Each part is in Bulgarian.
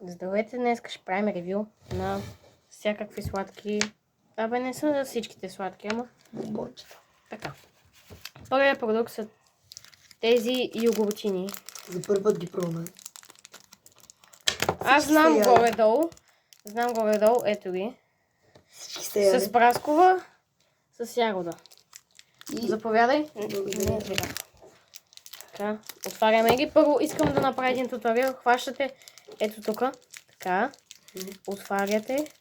Здравейте, днес ще правим ревю на всякакви сладки. Абе, не са всичките сладки, ама Бомбончета. така. Първият продукт са тези йогуртини. За първи път ги пробваме. Аз знам горе-долу. Знам горе-долу, ето ги. Всички сте яли. С праскова, с ягода. И... Заповядай. Благодаря. Така, отваряме ги. Първо искам да направя един туториал. Хващате ето тук. Така. Отваряте.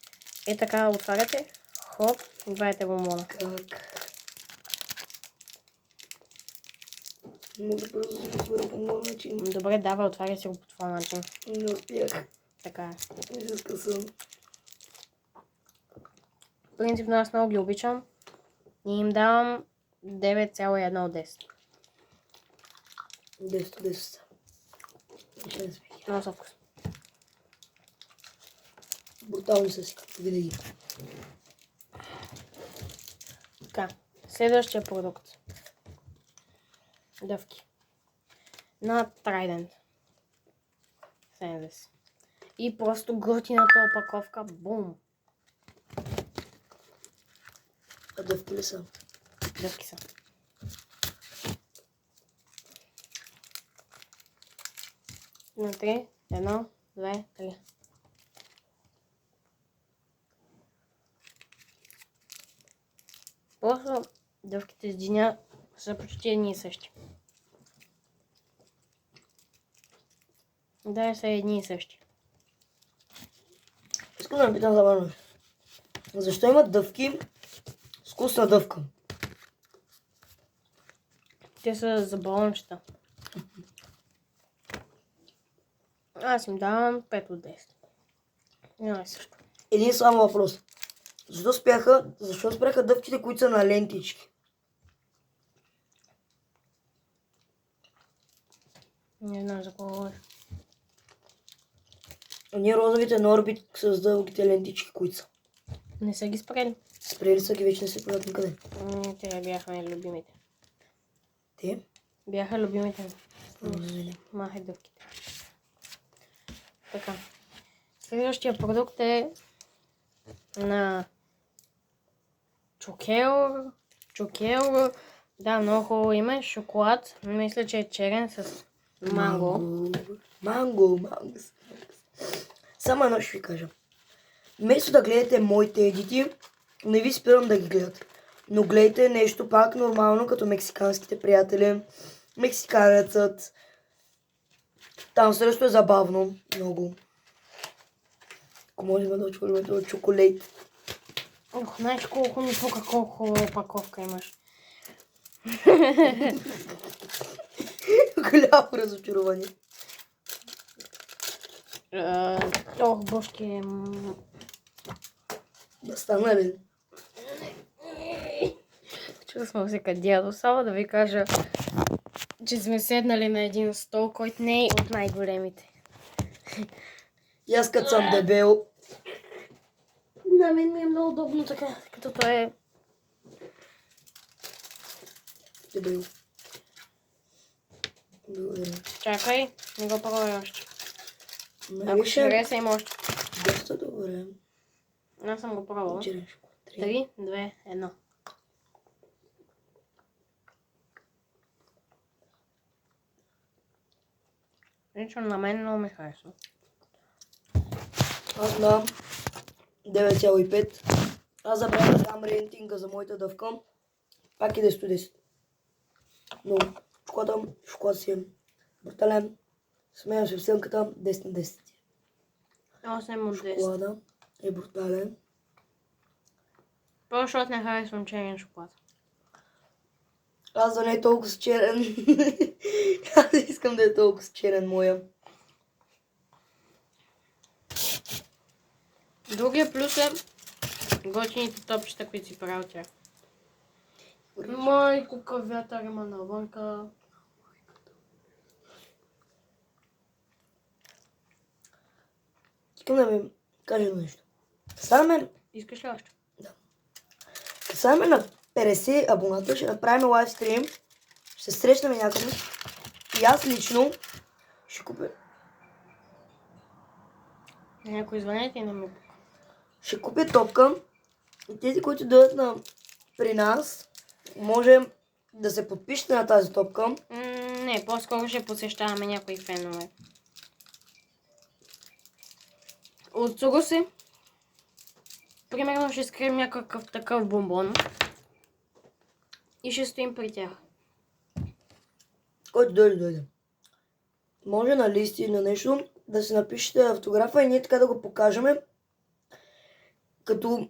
Така отваряте. Хоп. Отваряте бомбона. Как? Мога просто да го свъря по моят начин. Добре, давай, отваря си го по това начин. Не успях. Така е. Не се скъсам. Принципно аз много ги обичам. И им давам 9,1 от 10. 10 от 10. Много са вкус. Брутални са си, както винаги. Така, следващия продукт. Дъвки. На Trident. Сензес. И просто готината опаковка. Бум! А дъвки ли са? Дъвки са. На 3, 1, 2, 3. Просто дъвките с диня са почти едни и същи. Да, са едни и същи. Искам да ме питам за Вано. Защо имат дъвки с вкусна дъвка? Те са за балончета. Аз им давам 5 от 10. Няма също. Един само въпрос. Защо спряха дъвките, които са на лентички? Не знам за какво говориш. А ние розовите на Орбит с дългите лентички, които са. Не са ги спрели. Спрели са ги, вече не се правят никъде. Те бяха любимите. Те? Бяха любимите. Не. Махай дъвките. Така. Следващия продукт е на Чокеор. Да, много хубаво име. Шоколад. Мисля, че е черен с манго. Манго. Само едно ще ви кажа. Вместо да гледате моите едити, не ви спирам да ги гледате. Но гледайте нещо пак нормално, като мексиканските приятели. Мексиканецът. Там също е забавно. Много. Ако може да отворим този чоколад. Ох, знаеш колко ми пука, колко опаковка имаш. Голямо разочарование. Ох, бошки. Да стана ли? Чувствам се като дядо. Само да ви кажа, че сме седнали на един стол, който не е от най-големите. И аз като съм дебел. На мен ми е много удобно така, като той е... Дебел. Благодаря. Чакай, не го пробвай още. Ако Нали ще хареса, има още. доста добре. Аз съм го пробвала. Черен шоколад. 3, 2, 1. Лично на мен много ми харесва. Аз дам 9,5. Аз забравя да дам рейтинга за моята дъвка. Пак и 10 от 10. Но шоколад си е брутален. Смеям се в сенката 10 на 10. 8 от 10. Шоколада е брутален. Просто защото не харесвам черен шоколад. Аз да не е толкова черен. Аз искам да е толкова черен моя. Другия плюс е готините топчета, които си правил тя. Майко, какъв вятър има навънка. Искам да ви кажа нещо. Ставаме... Искаш ли още? Ставаме на 50 абоната, ще направим лайвстрим. Ще се срещнем някъде. И аз лично ще купя Някой звънете и не ми... Ще купя топка. И тези, които дойдат при нас, може да се подпишете на тази топка. Не, по-скоро ще посещаваме някои фенове. От Суруси, примерно ще скрием някакъв такъв бомбон и ще стоим при тях. Който дойде. Може на листи или на нещо да си напишете автографа и ние така да го покажем. Като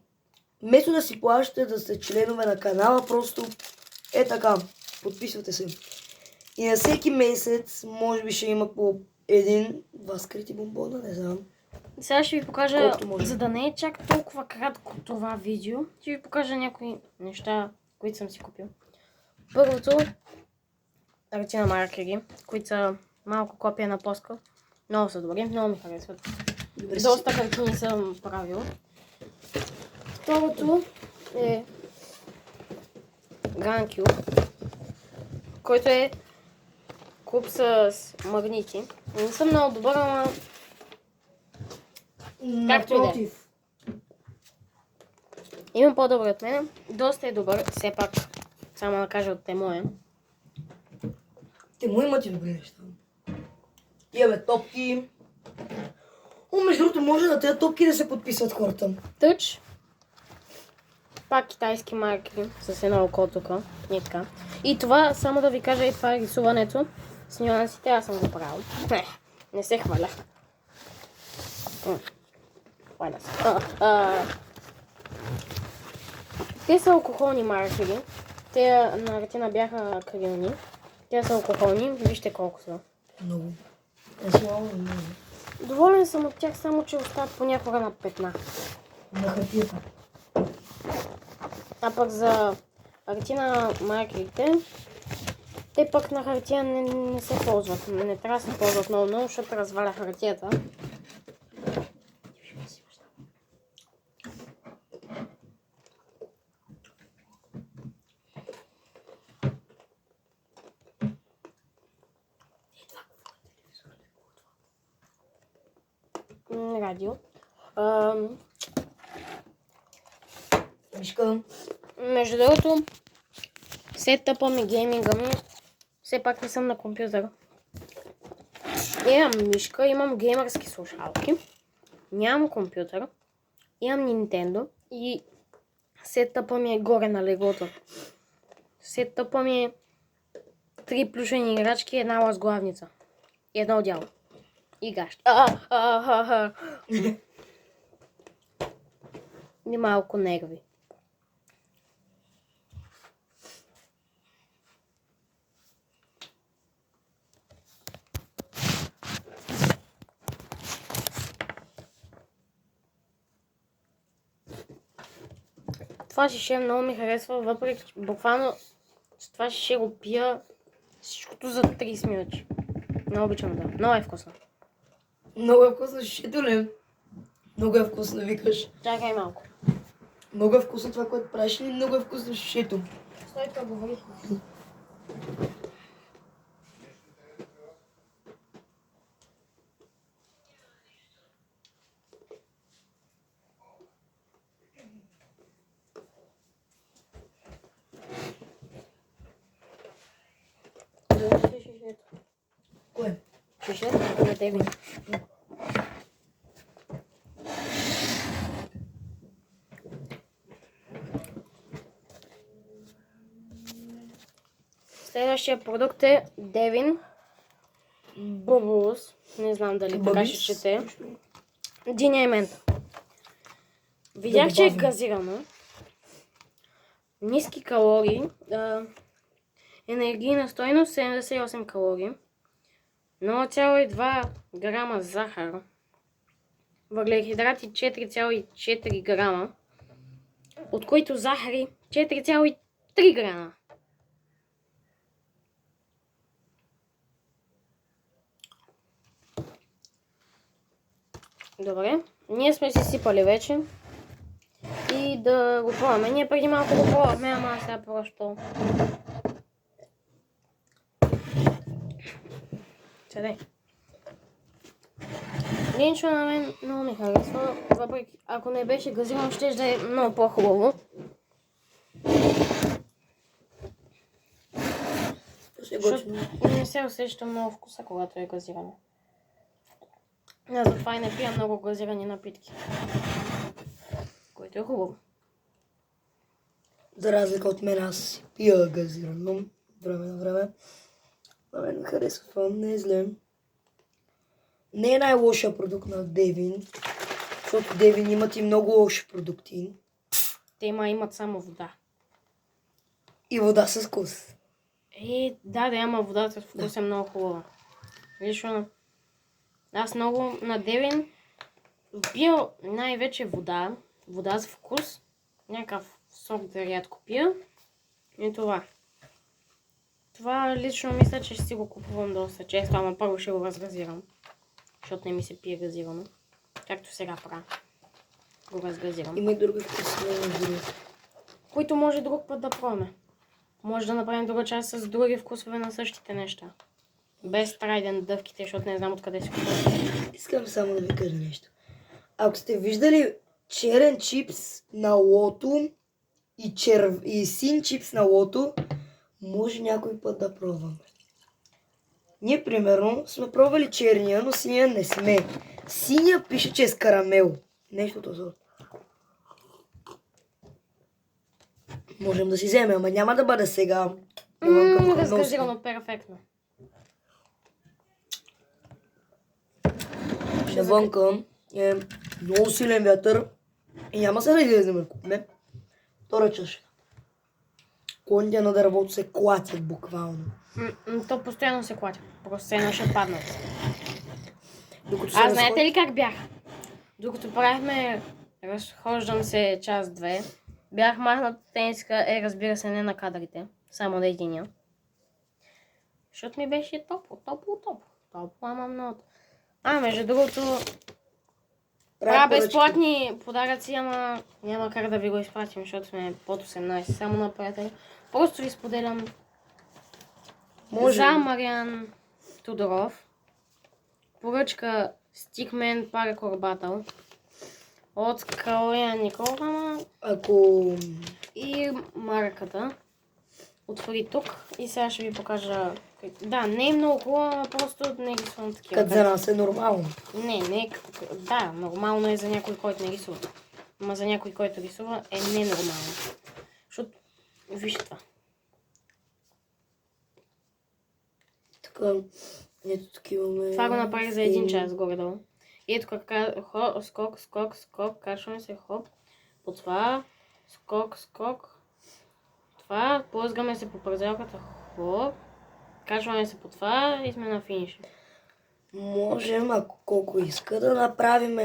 вместо да си плащате да сте членове на канала, просто е така. Подписвате се. И на всеки месец, може би ще има по един-два скрити бомбона, не знам. Сега ще ви покажа, може. за да не е чак толкова кратко това видео, ще ви покажа някои неща, които съм си купил. Първото, картина маркери, които са малко копия на плоска. Много са добри, много ми харесват. Доста картини съм правил. Второто е GunCube, който е куп с магнити. Не съм много добър, ама както и да е. Имам по-добър от мен. Доста е добър, все пак, само да кажа от Темо. Темо имат и добри неща. Имаме топки. Между другото, може на тези топки да се подписват хората. Тъч. Пак китайски маркери с едно око тук. И така. И това, само да ви кажа, и това е рисуването. С нюансите аз съм го правил. Не се хваля. Хваля се. Те са алкохолни маркери. Те на ретина бяха акрилни. Те са алкохолни. Вижте колко са. Много. Доволен съм от тях, само че остават понякога на петна. На хартията. А пък за ретина маркерите, те пък на хартия не се ползват. Не трябва да се ползват много, защото разваля хартията. Радио. Мишка. Между другото, сетъпа ми, гейминга ми, все пак не съм на компютъра. Имам мишка, имам геймърски слушалки, нямам компютър, имам Nintendo и сетъпа ми е горе на леглото. Сетъпа ми е 3 плюшени играчки, една лазглавница и едно одяло. И гащи. И малко нерви. Това шише много ми харесва, въпреки буквално с това шише го пия всичкото за 30 минути. Много обичам, да. Много е вкусно. Много е вкусно шишето ли? Много е вкусно, викаш. Чакай малко. Много е вкусно това, което правиш, и много е вкусно шишето. Стой, това говорихме. Кое? Шишето на тебе. Следващия продукт е Devin Bubbles. Не знам дали така ще чете. Диня и мента. Видях, че е газирано. Ниски калории. Енергийна стойност 78 калории. 0,2 грама захар. Въглехидрати 4,4 грама. От които захари 4,3 грама. Добре, ние сме си сипали вече и да го пробваме. Ние преди малко го пробвахме, ама сега просто... Седай. Лично на мен много ми харесва, въпреки ако не беше газирано, ще да е много по-хубаво. Защото не се усеща много вкуса, когато е газирано. Аз затова и не пия много газирани напитки. Което е хубаво. За разлика от мен, аз си пия газирано време на време. На мен ми харесва, не е зле. Не е най-лошия продукт на Девин, защото Девин имат и много лоши продукти. Те имат само вода. И вода с вкус. Да, ама водата с вкус е много хубава. Лично аз много на Девин пия най-вече вода. Вода с вкус. Някакъв сок да рядко пия. И това. Това лично мисля, че ще си го купувам доста често, ама първо ще го разгазирам. Защото не ми се пие газирано. Както сега правя. Го разгазирам. Има и други вкусове на други. Които може друг път да пробваме. Може да направим друга част с други вкусове на същите неща. Без трайдент дъвките, защото не знам откъде си купувам. Искам само да ви кажа нещо. Ако сте виждали черен чипс на лото и син чипс на лото, може някой път да пробваме. Ние, примерно, сме пробвали черния, но синия не сме. Синия пише, че е с карамел. Нещо този сорт. Можем да си вземем, ама няма да бъде сега. Разгазирано перфектно. Навънка е много силен вятър и няма се да излезем да купим. Втора чаша. Коните на дървото се клатят буквално. То постоянно се клатя. Просто се ще паднат. Аз знаете ли как бях? Докато правихме разхождам се час-две, бях махнат тениска, разбира се, не на кадрите, само на единия. Защото ми беше топло, ама много. Между другото, безплатни подаръци, ама няма как да ви го изпратим, защото сме под 18, само на приятели. Просто ви споделям за Мариан Тодоров. Поръчка Stickman Paracord Battle от Калоян Николова и марката от Free и сега ще ви покажа. Да, не е много хубава, просто не рисувам такива. Като за нас е нормално. Да, нормално е за някой, който не рисува. Ама за някой, който рисува е ненормално. Защото, виж това. Така, ето тук имаме... Това го направих за 1 час горе-долу. И ето как скок, качваме се, хоп. По това, скок. Това, плъзгаме се по парзелката, хоп. Качваме се по това и сме на финиша. Можем, ако колко иска, да направим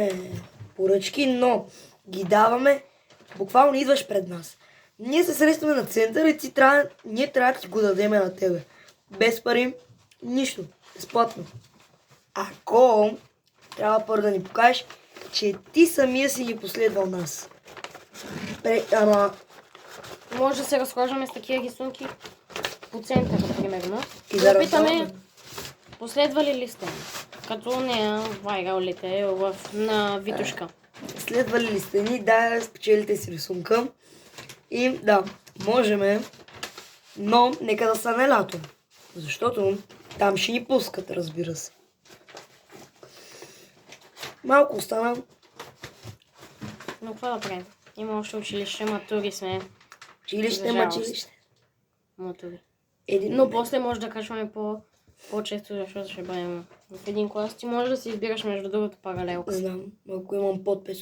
поръчки, но ги даваме, буквално идваш пред нас. Ние се срещаме на центъра и ние трябва да ти го дадем на тебе. Без пари, нищо, безплатно. Ако трябва първо да ни покажеш, че ти самия си ги последвал нас. Може да се разхождаме с такива рисунки по центъра, примерно. И да питаме, последвали ли сте? Като не вайралите на Витушка. Следвали ли сте ни, да спечелите си рисунка. И да, можем, но нека да стане лято. Защото там ще ни пускат, разбира се. Малко остана. Но какво да правим? Има още училище, матури сме. Училище. Матури. Но после може да качваме по-често, защото ще бъдем в един клас. Ти можеш да си избираш между другото паралелка. Знам, ако имам под 500